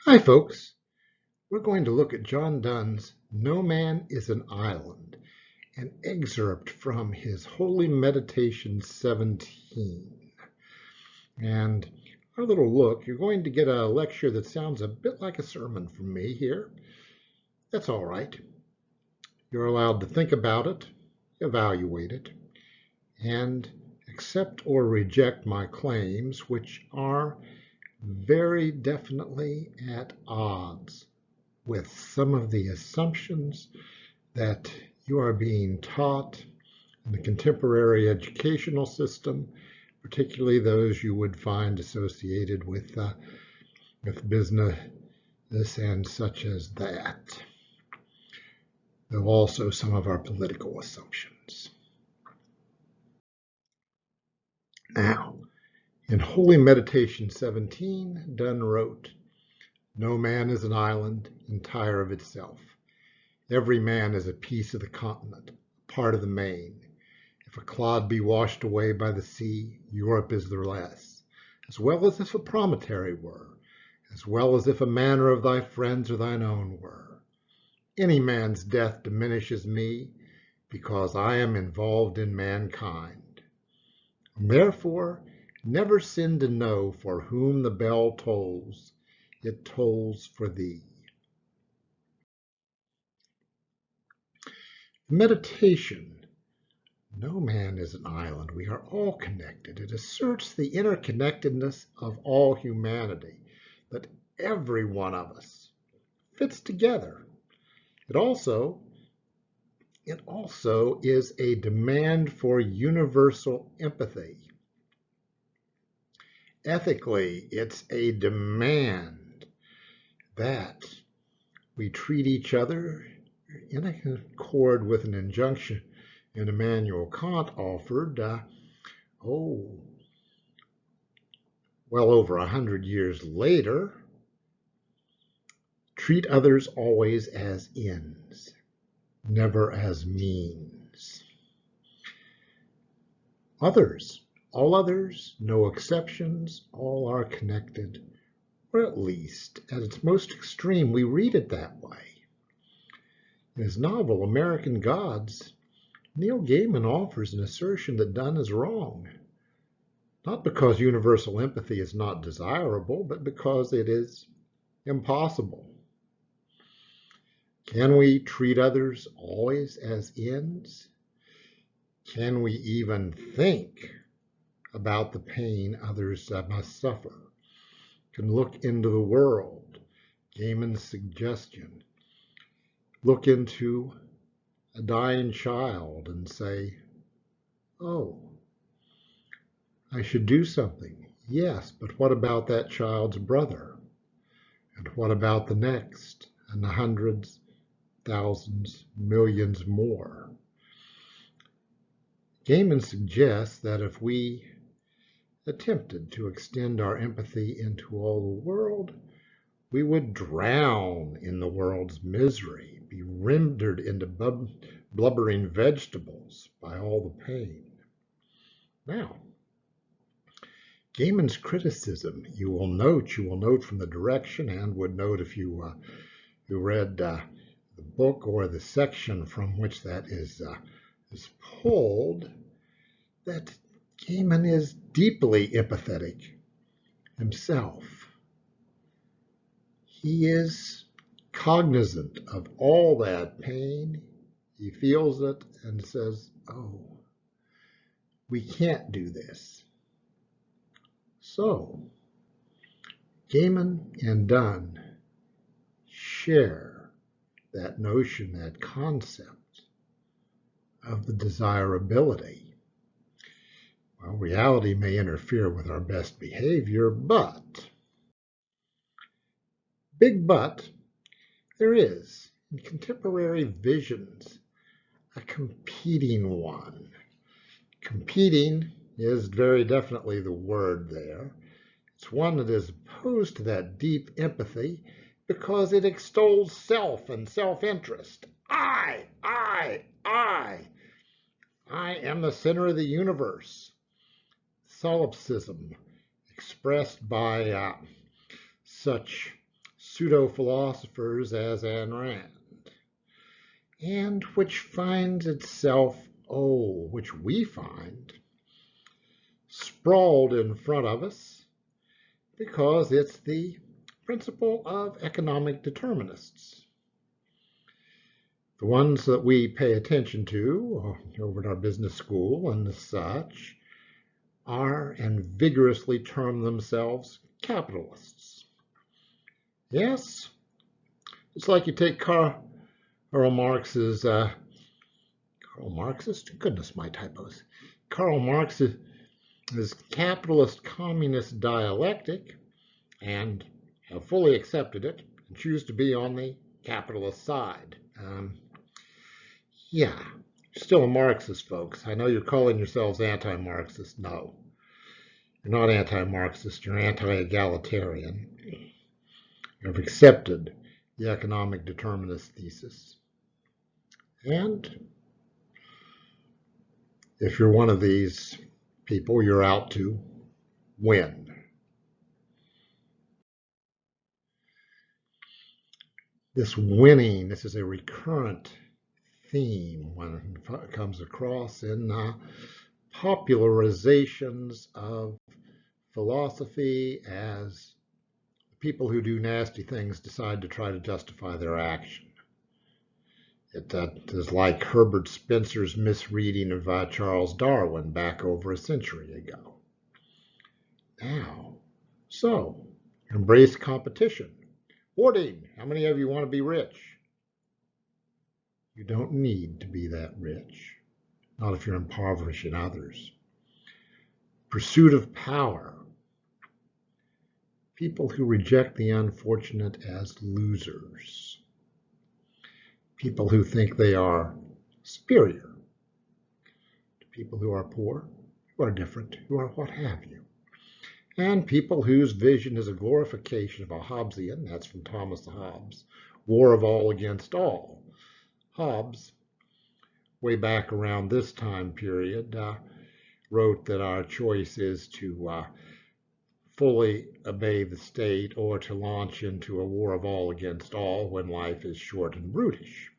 Hi, folks. We're going to look at John Donne's No Man is an Island, an excerpt from his Holy Meditation 17. And our little look, you're going to get a lecture that sounds a bit like a sermon from me here. That's all right. You're allowed to think about it, evaluate it, and accept or reject my claims, which are very definitely at odds with some of the assumptions that you are being taught in the contemporary educational system, particularly those you would find associated with business and such as that, though also some of our political assumptions. Now, in Holy Meditation 17, Donne wrote, "No man is an island entire of itself. Every man is a piece of the continent, a part of the main. If a clod be washed away by the sea, Europe is the less, as well as if a promontory were, as well as if a manor of thy friends or thine own were. Any man's death diminishes me, because I am involved in mankind. Therefore, never sin to know for whom the bell tolls, it tolls for thee." Meditation. No man is an island. We are all connected. It asserts the interconnectedness of all humanity, that every one of us fits together. It also is a demand for universal empathy. Ethically, it's a demand that we treat each other in accord with an injunction Immanuel Kant offered, well over 100 years later. Treat others always as ends, never as means. Others, all others, no exceptions, all are connected, or at least, at its most extreme, we read it that way. In his novel, American Gods, Neil Gaiman offers an assertion that Donne is wrong, not because universal empathy is not desirable, but because it is impossible. Can we treat others always as ends? Can we even think about the pain others must suffer? Can look into the world, Gaiman's suggestion, look into a dying child and say, oh, I should do something. Yes, but what about that child's brother? And what about the next? And the hundreds, thousands, millions more? Gaiman suggests that if we attempted to extend our empathy into all the world, we would drown in the world's misery, be rendered into blubbering vegetables by all the pain. Now, Gaiman's criticism, you will note from the direction, and would note if you read the book or the section from which that is pulled, that Gaiman is deeply empathetic himself. He is cognizant of all that pain. He feels it and says, oh, we can't do this. So, Gaiman and Donne share that notion, that concept of the desirability. Well, reality may interfere with our best behavior, but, big but, there is, in contemporary visions, a competing one. Competing is very definitely the word there. It's one that is opposed to that deep empathy because it extols self and self-interest. I am the center of the universe. Solipsism expressed by such pseudo-philosophers as Ayn Rand, and which finds itself, which we find, sprawled in front of us because it's the principle of economic determinists. The ones that we pay attention to over at our business school and such are and vigorously term themselves capitalists. Yes, it's like you take Karl Marx's, goodness, my typos. Karl Marx's capitalist communist dialectic and have fully accepted it and choose to be on the capitalist side. Yeah, you're still a Marxist, folks. I know you're calling yourselves anti-Marxist. No, you're not anti-Marxist. You're anti-egalitarian. You've accepted the economic determinist thesis. And if you're one of these people, you're out to win. This winning, this is a recurrent theme when it comes across in popularizations of philosophy as people who do nasty things decide to try to justify their action. That is like Herbert Spencer's misreading of Charles Darwin back over a century ago. Now, so, embrace competition. Hoarding, how many of you want to be rich? You don't need to be that rich, not if you're impoverishing others. Pursuit of power. People who reject the unfortunate as losers. People who think they are superior to people who are poor, who are different, who are what have you. And people whose vision is a glorification of a Hobbesian, that's from Thomas Hobbes, war of all against all. Hobbes, way back around this time period, wrote that our choice is to fully obey the state or to launch into a war of all against all when life is short and brutish.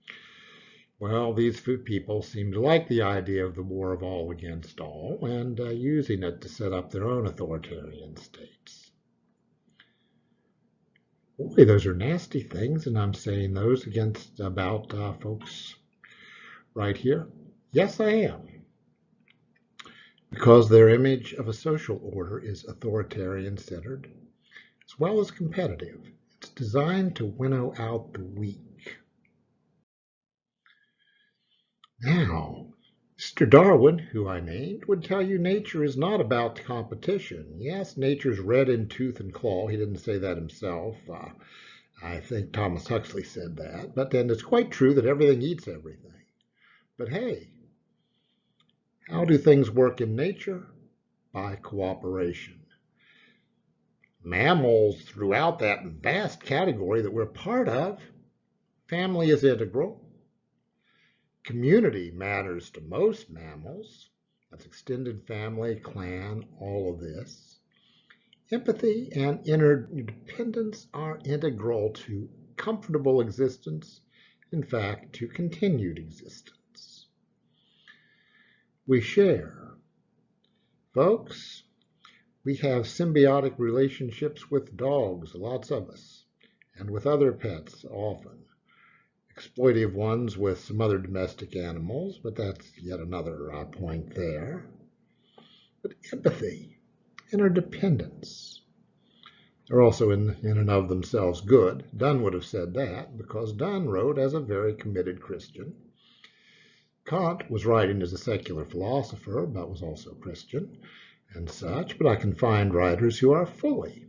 Well, these people seem to like the idea of the war of all against all and using it to set up their own authoritarian states. Boy, those are nasty things, and I'm saying those about folks right here. Yes, I am. Because their image of a social order is authoritarian-centered, as well as competitive. It's designed to winnow out the weak. Now, Mr. Darwin, who I named, would tell you nature is not about competition. Yes, nature's red in tooth and claw. He didn't say that himself. I think Thomas Huxley said that. But then it's quite true that everything eats everything. But hey, how do things work in nature? By cooperation. Mammals throughout that vast category that we're part of, family is integral. Community matters to most mammals. That's extended family, clan, all of this. Empathy and interdependence are integral to comfortable existence, in fact, to continued existence. We share. Folks, we have symbiotic relationships with dogs, lots of us, and with other pets often. Exploitive ones with some other domestic animals, but that's yet another point there. But empathy, interdependence, they're also in and of themselves good. Donne would have said that because Donne wrote as a very committed Christian. Kant was writing as a secular philosopher, but was also Christian and such, but I can find writers who are fully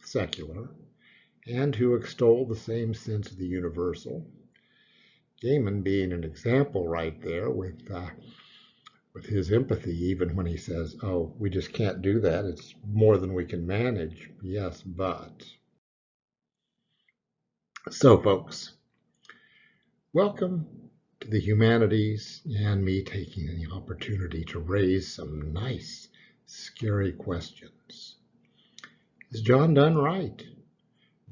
secular and who extol the same sense of the universal. Gaiman being an example right there with his empathy, even when he says, oh, we just can't do that. It's more than we can manage. Yes, but. So, folks, welcome to the humanities and me taking the opportunity to raise some nice, scary questions. Is John Donne right?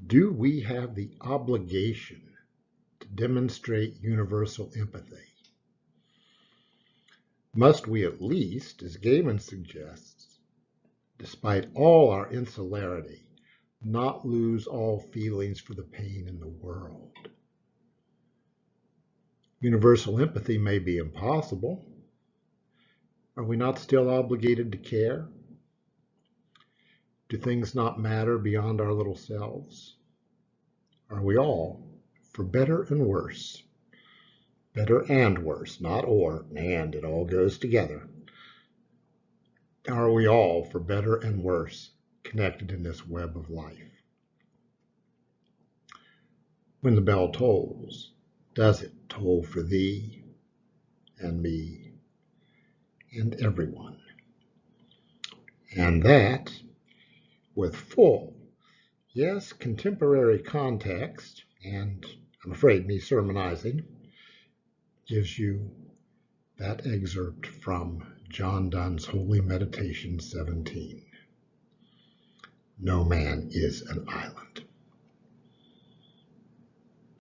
Do we have the obligation to demonstrate universal empathy? Must we at least, as Gaiman suggests, despite all our insularity, not lose all feelings for the pain in the world? Universal empathy may be impossible. Are we not still obligated to care? Do things not matter beyond our little selves? Are we all, for better and worse, better and worse, not or, and it all goes together, are we all, for better and worse, connected in this web of life? When the bell tolls, does it toll for thee and me and everyone? And that, with full, yes, contemporary context, and I'm afraid me sermonizing, gives you that excerpt from John Donne's Holy Meditation 17. No man is an island.